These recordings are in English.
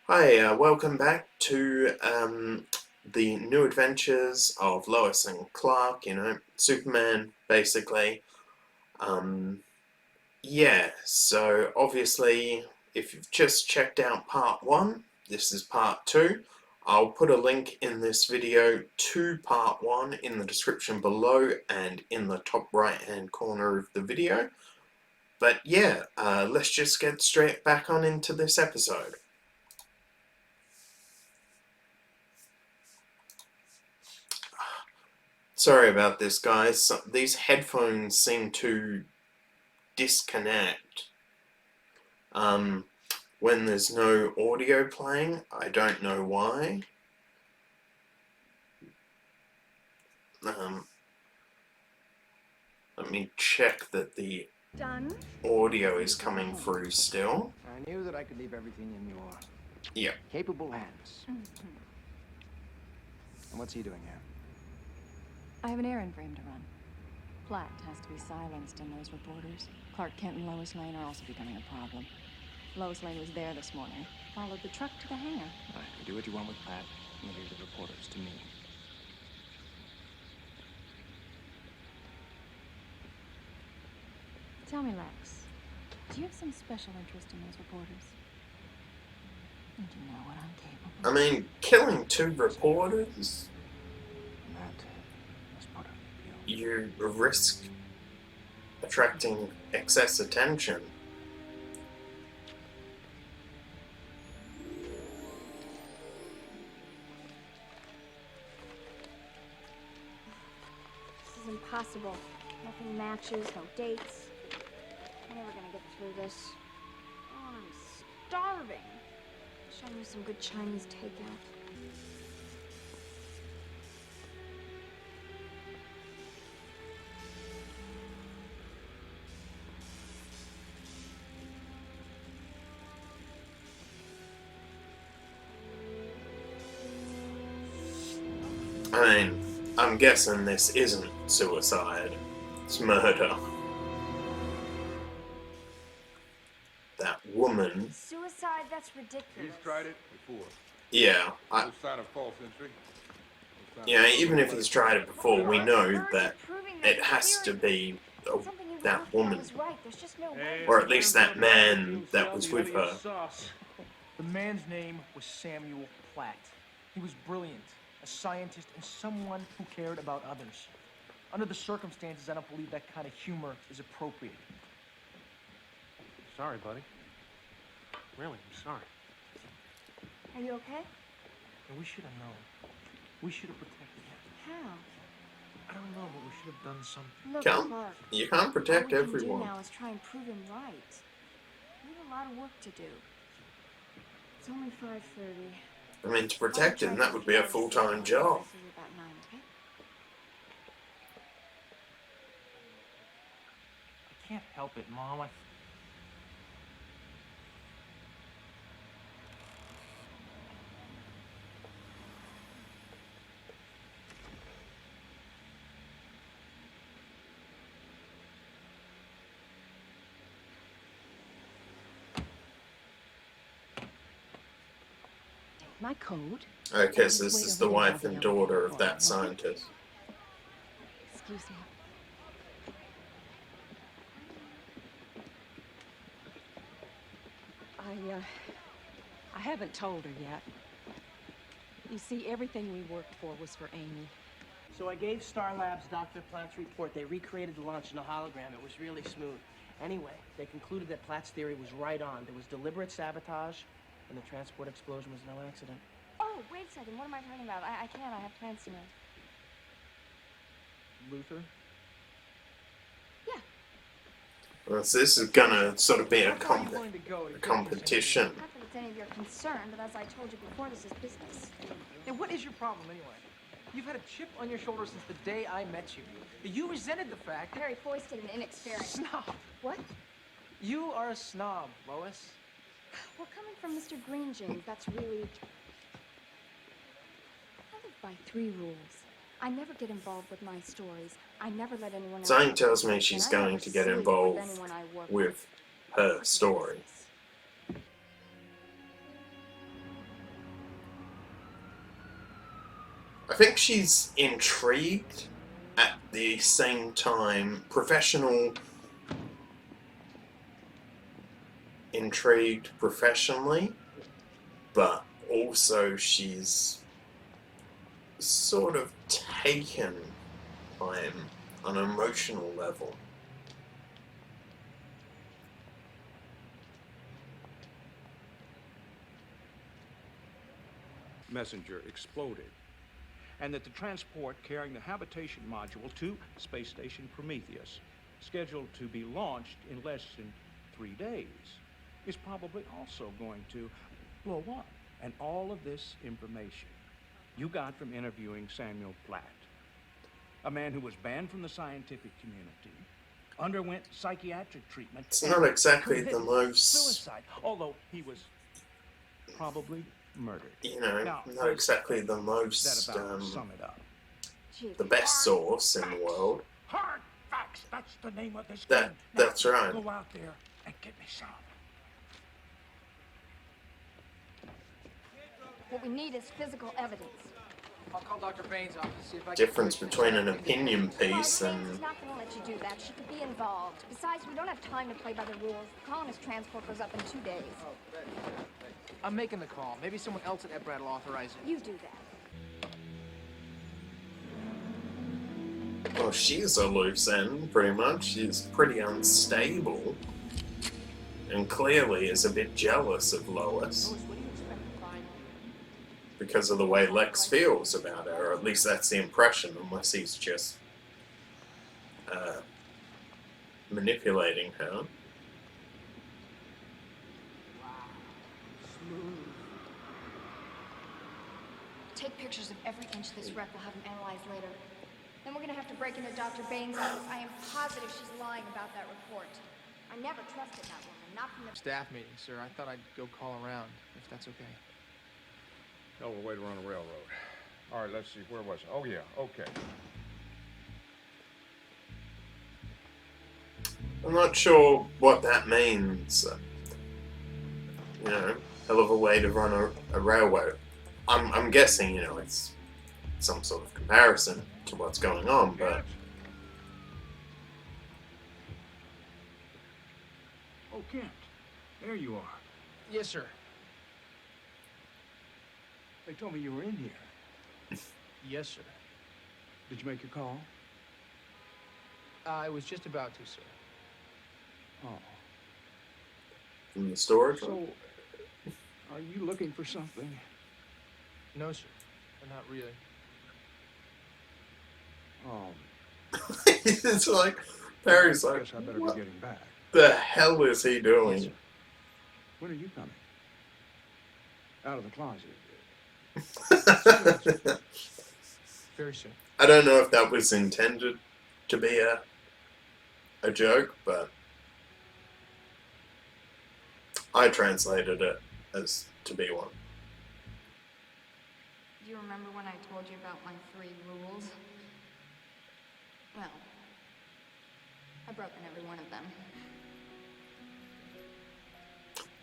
Hi, welcome back to the new adventures of Lois and Clark, Superman, basically. Um, yeah, so obviously, if you've just checked out part 1, this is part 2. I'll put a link in this video to part 1 in the description below and in the top right hand corner of the video. But yeah, let's just get straight back on into this episode. Sorry about this, guys. These headphones seem to disconnect when there's no audio playing. I don't know why. Let me check that the audio is coming through still. I knew that I could leave everything in your Yep. capable hands. And what's he doing here? I have an errand for him to run. Platt has to be silenced in those reporters. Clark Kent and Lois Lane are also becoming a problem. Lois Lane was there this morning. Followed the truck to the hangar. All right, you do what you want with Platt, and leave the reporters to me. Tell me, Lex, do you have some special interest in those reporters? And you know what I'm capable of. I mean, killing 2 reporters, That is part of the deal. you risk attracting excess attention. This is impossible. Nothing matches, no dates. I'm never gonna get through this. Oh, I'm starving. Show me some good Chinese takeout. I mean, I'm guessing this isn't suicide. It's murder. That woman. Suicide? That's ridiculous. He's tried it before. Yeah, No sign of false entry. No sign yeah, of even if he's tried it before, we know Birds that are proving that it has to be something you that looked at woman. was right. There's just no way. Or at least that man that was with her. The man's name was Samuel Platt. He was brilliant, a scientist, and someone who cared about others. Under the circumstances, I don't believe that kind of humor is appropriate. Sorry, buddy. Really, I'm sorry. Are you okay? And we should have known. We should have protected him. How? I don't know, but we should have done something. Look, Can't- Clark. You can't protect All we can everyone. do now is try and prove him right. We have a lot of work to do. It's only 5:30. I mean, to protect him, that would be a full-time job. I'll see you about 9, okay? I can't help it, Mom. My code. Okay, so this is the wife and daughter of that scientist. Excuse me. I haven't told her yet. You see, everything we worked for was for Amy. So I gave Star Labs Dr. Platt's report. They recreated the launch in a hologram. It was really smooth. Anyway, they concluded that Platt's theory was right on. There was deliberate sabotage, and the transport explosion was no accident. Oh, wait a second. What am I talking about? I can't. I have plans tonight. Luther? Well, so this is gonna sort of be a How far are you willing to go to get competition. Not that it's any of your concern, but as I told you before, this is business. And what is your problem, anyway? You've had a chip on your shoulder since the day I met you. You resented the fact that... Very foisted and inexperienced. Snob. What? You are a snob, Lois. Well, coming from Mr. Green Jeans, that's really... I live by 3 rules. I never get involved with my stories. I never let anyone else... Something tells me she's And I going never to get sleep involved with anyone I work with her story. I think she's intrigued at the same time, intrigued professionally, but also she's sort of taken by him on an emotional level. Messenger exploded, and that the transport carrying the habitation module to Space Station Prometheus, scheduled to be launched in less than 3 days, is probably also going to blow up. And all of this information you got from interviewing Samuel Platt, a man who was banned from the scientific community, underwent psychiatric treatment. It's not exactly the most, suicide, although he was probably murdered. you know, Now, not exactly the that most, about sum it up. the best source in the world. Hard facts. That's the name of this That- game. that's Now, right. Go out there and get me some. What we need is physical evidence. I'll call Dr. Baines' office, see if I can... Difference between an opinion piece Baines and is not gonna let you do that. She could be involved. Besides, we don't have time to play by the rules. The colonist transport goes up in 2 days. I'm making the call. Maybe someone else at Ebrad will authorize it. You do that. well, she's a loose end, pretty much. She's pretty unstable, and clearly is a bit jealous of Lois Lois, what do you expect to find? because of the way Lex feels about her, or at least that's the impression, unless he's just manipulating her. Take pictures of every inch of this wreck. We'll have them analyzed later. Then we're gonna have to break into Dr. Baines' office. I am positive she's lying about that report. I never trusted that woman, not from the... Staff meeting, sir. I thought I'd go call around, if that's okay. Hell of a way to run a railroad. All right, let's see. Where was it? Oh, yeah. Okay. I'm not sure what that means. You know, hell of a way to run a railroad. I'm guessing, you know, it's some sort of comparison to what's going on, but Oh, Kent, there you are. Yes, sir. They told me you were in here. Yes, sir. Did you make your call? I was just about to, sir. Oh. from the storage So, room. are you looking for something? No, sir. Not really. Oh, It's like, Perry's I like, guess I better what be getting back. the hell is he Yes, doing? sir. When are you coming? Out of the closet. Very soon. I don't know if that was intended to be a joke, but I translated it as to be one. Do you remember when I told you about my 3 rules? Well, I've broken every one of them.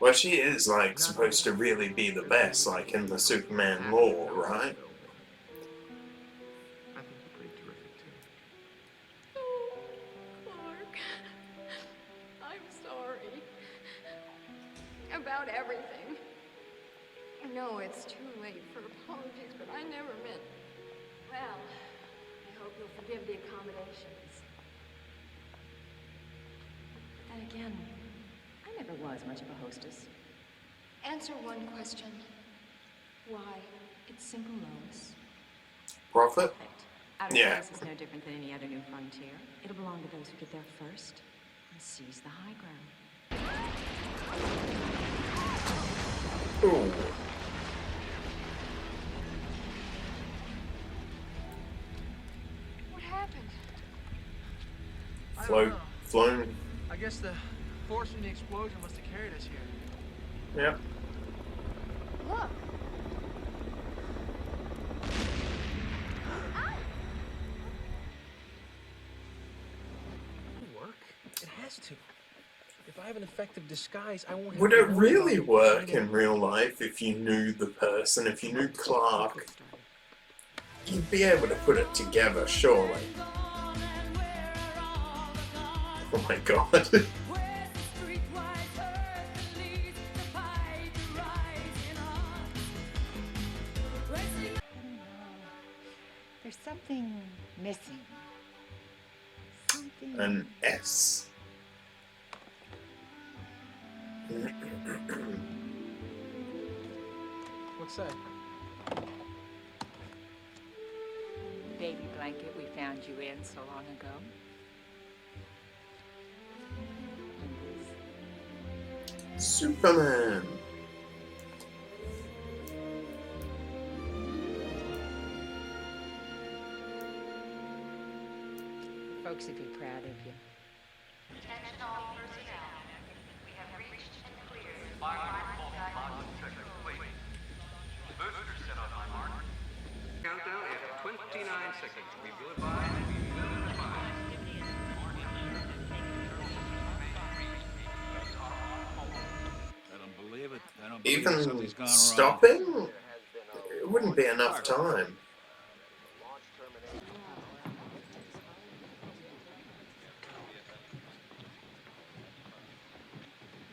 Well, she is, like, supposed to really be the best, like in the Superman lore, right? I think you're pretty terrific, too. Oh, Clark. I'm sorry. About everything. I know it's too late for apologies, but I never meant... Well, I hope you'll forgive the accommodations. But then again, I never was much of a hostess. Answer one question. Why? It's simple, Lois. Profit? Perfect. Outer Yeah. space is no different than any other new frontier. It'll belong to those who get there first and seize the high ground. Ooh. What happened? I don't know. Flown. I guess the force from the explosion must have carried us here. Yep. Look. It'll work. It has to. If I have an effective disguise, I won't have Would to it worry really about work finding in real life if you knew the person, if you knew Clark you'd be able to put it together, surely. Oh my god. There's something missing. Something. An S. What's that? Baby blanket we found you in so long ago. And this. Superman. Folks would be proud of you. Attention all personnel. We have reached and cleared fireline please. Booster set on my mark. Countdown at 29 seconds. We will advise. I don't believe it. I don't believe Even something's gone wrong. stopping? It wouldn't be enough time.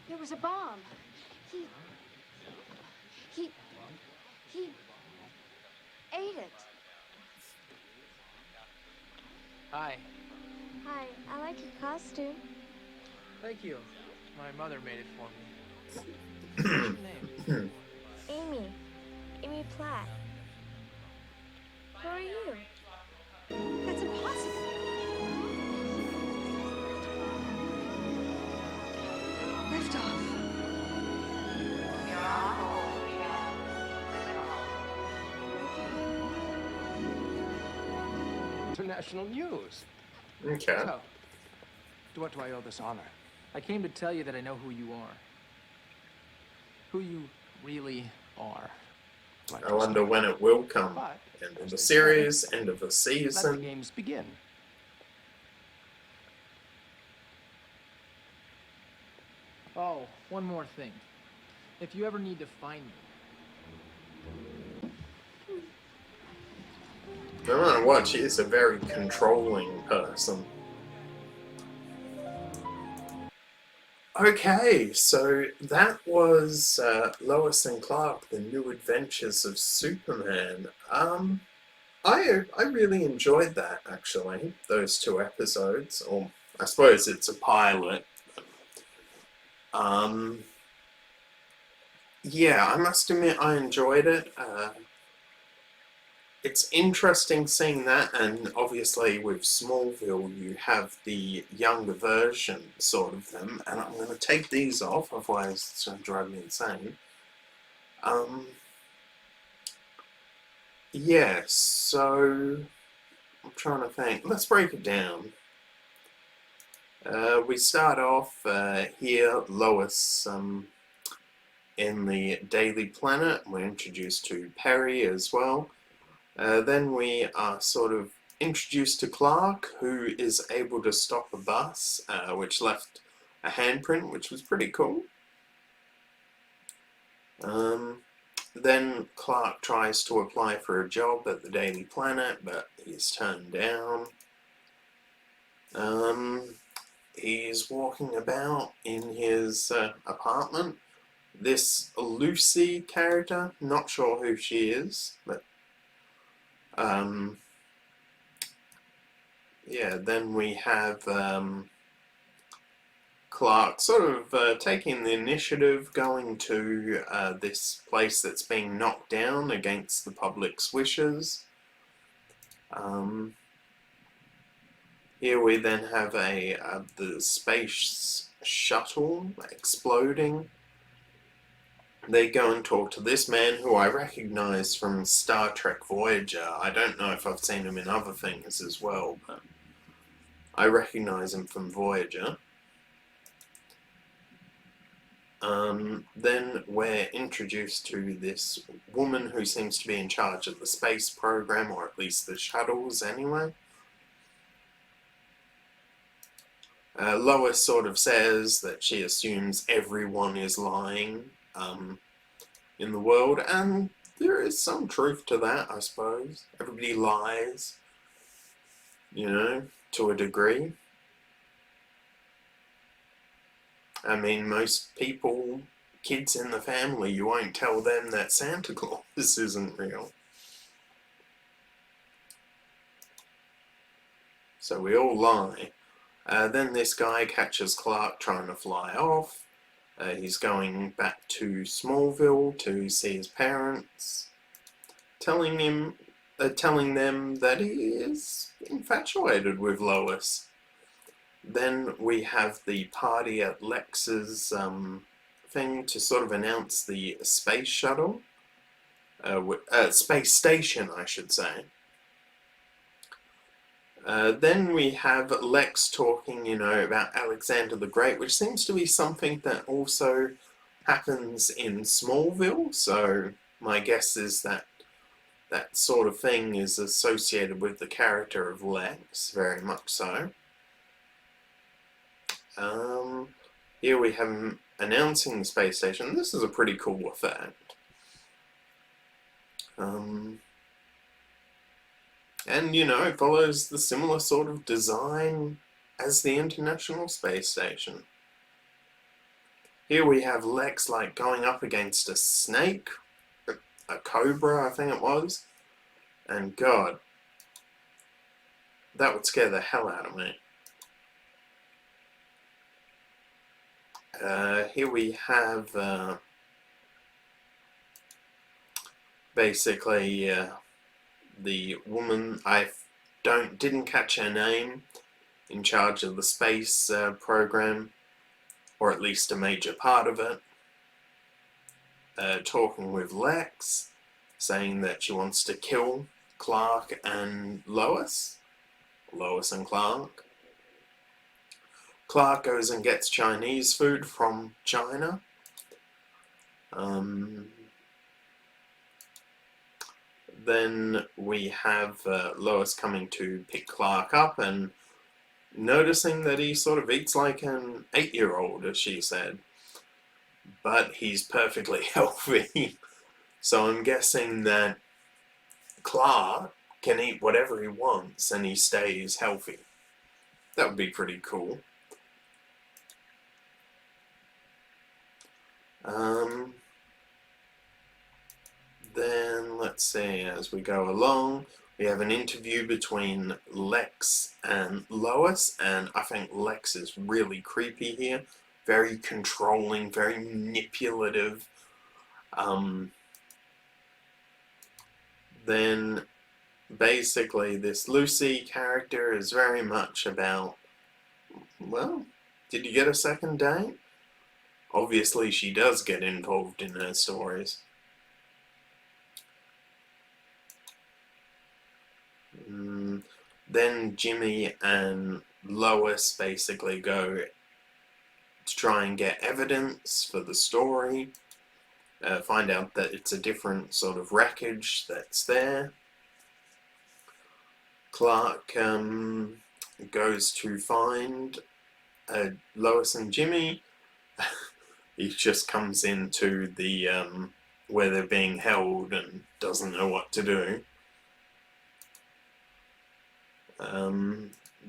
There was a bomb. He ate it. Hi. Hi, I like your costume. Thank you. My mother made it for me. What's your name? Amy. Amy Platt. Who are you? That's impossible. Lift off. International news. Okay. So, to what do I owe this honor? I came to tell you that I know who you are. Who you really are. I wonder when it will come. End of the series, end of the Let the season. games begin. Oh, one more thing. If you ever need to find me, No matter what, she is a very controlling person. Okay, so that was Lois and Clark, The New Adventures of Superman. I really enjoyed that, actually, those 2 episodes, or I suppose it's a pilot. Yeah, I must admit I enjoyed it. It's interesting seeing that, and obviously with Smallville you have the younger version, sort of them, and I'm going to take these off, otherwise it's going to drive me insane. Yeah, so I'm trying to think. Let's break it down. We start off here, Lois, in the Daily Planet. We're introduced to Perry as well. Then we are sort of introduced to Clark, who is able to stop a bus, which left a handprint, which was pretty cool. Then Clark tries to apply for a job at the Daily Planet, but he's turned down. He's walking about in his apartment. This Lucy character, not sure who she is, but yeah, then we have Clark sort of taking the initiative, going to this place that's being knocked down against the public's wishes. Here we then have the space shuttle exploding. They go and talk to this man who I recognize from Star Trek Voyager. I don't know if I've seen him in other things as well, but I recognize him from Voyager. Then we're introduced to this woman who seems to be in charge of the space program, or at least the shuttles anyway. Lois sort of says that she assumes everyone is lying in the world, and there is some truth to that, I suppose. Everybody lies, you know, to a degree. I mean, most people, kids in the family, you won't tell them that Santa Claus isn't real. So we all lie. Then this guy catches Clark trying to fly off. He's going back to Smallville to see his parents, telling them that he is infatuated with Lois. Then we have the party at Lex's thing to sort of announce the space shuttle, space station, I should say. Then we have Lex talking, you know, about Alexander the Great, which seems to be something that also happens in Smallville, so my guess is that that sort of thing is associated with the character of Lex, very much so. Here we have him announcing the space station. This is a pretty cool effect. And, you know, it follows the similar sort of design as the International Space Station. Here we have Lex, like, going up against a snake, a cobra, I think it was, and God, that would scare the hell out of me. Here we have basically the woman, didn't catch her name, in charge of the space program, or at least a major part of it, talking with Lex, saying that she wants to kill Clark and Lois and Clark. Clark goes and gets Chinese food from China. Then we have Lois coming to pick Clark up and noticing that he sort of eats like an 8-year-old, as she said. But he's perfectly healthy. So I'm guessing that Clark can eat whatever he wants and he stays healthy. That would be pretty cool. Then let's see, as we go along, we have an interview between Lex and Lois, and I think Lex is really creepy here. Very controlling, very manipulative. Then basically this Lucy character is very much about, well, did you get a second date? Obviously she does get involved in her stories. Then Jimmy and Lois basically go to try and get evidence for the story, find out that it's a different sort of wreckage that's there. Clark goes to find Lois and Jimmy. He just comes into the where they're being held and doesn't know what to do.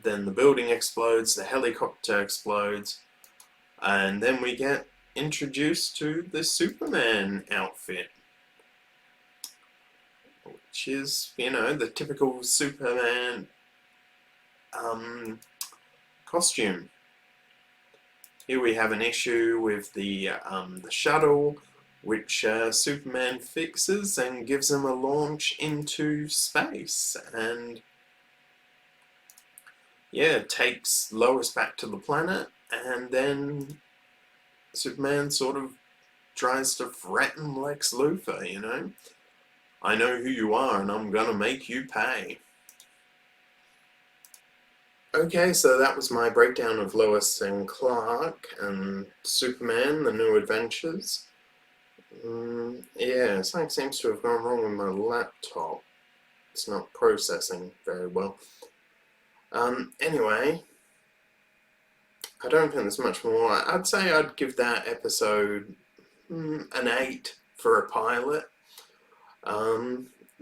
Then the building explodes, the helicopter explodes, and then we get introduced to the Superman outfit, which is, you know, the typical Superman costume. Here we have an issue with the shuttle, which Superman fixes and gives him a launch into space, and yeah, takes Lois back to the planet, and then Superman sort of tries to threaten Lex Luthor, you know? I know who you are and I'm gonna make you pay. Okay, so that was my breakdown of Lois and Clark and Superman, The New Adventures. Yeah, something seems to have gone wrong with my laptop. It's not processing very well. Anyway, I don't think there's much more. I'd say I'd give that episode an 8 for a pilot.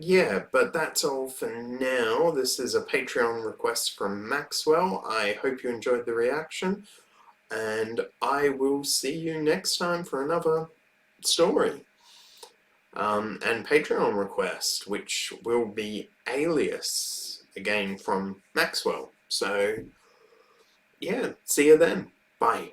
Yeah, but that's all for now. This is a Patreon request from Maxwell. I hope you enjoyed the reaction, and I will see you next time for another story. And Patreon request, which will be Alias, again from Maxwell. So, yeah, see you then. Bye.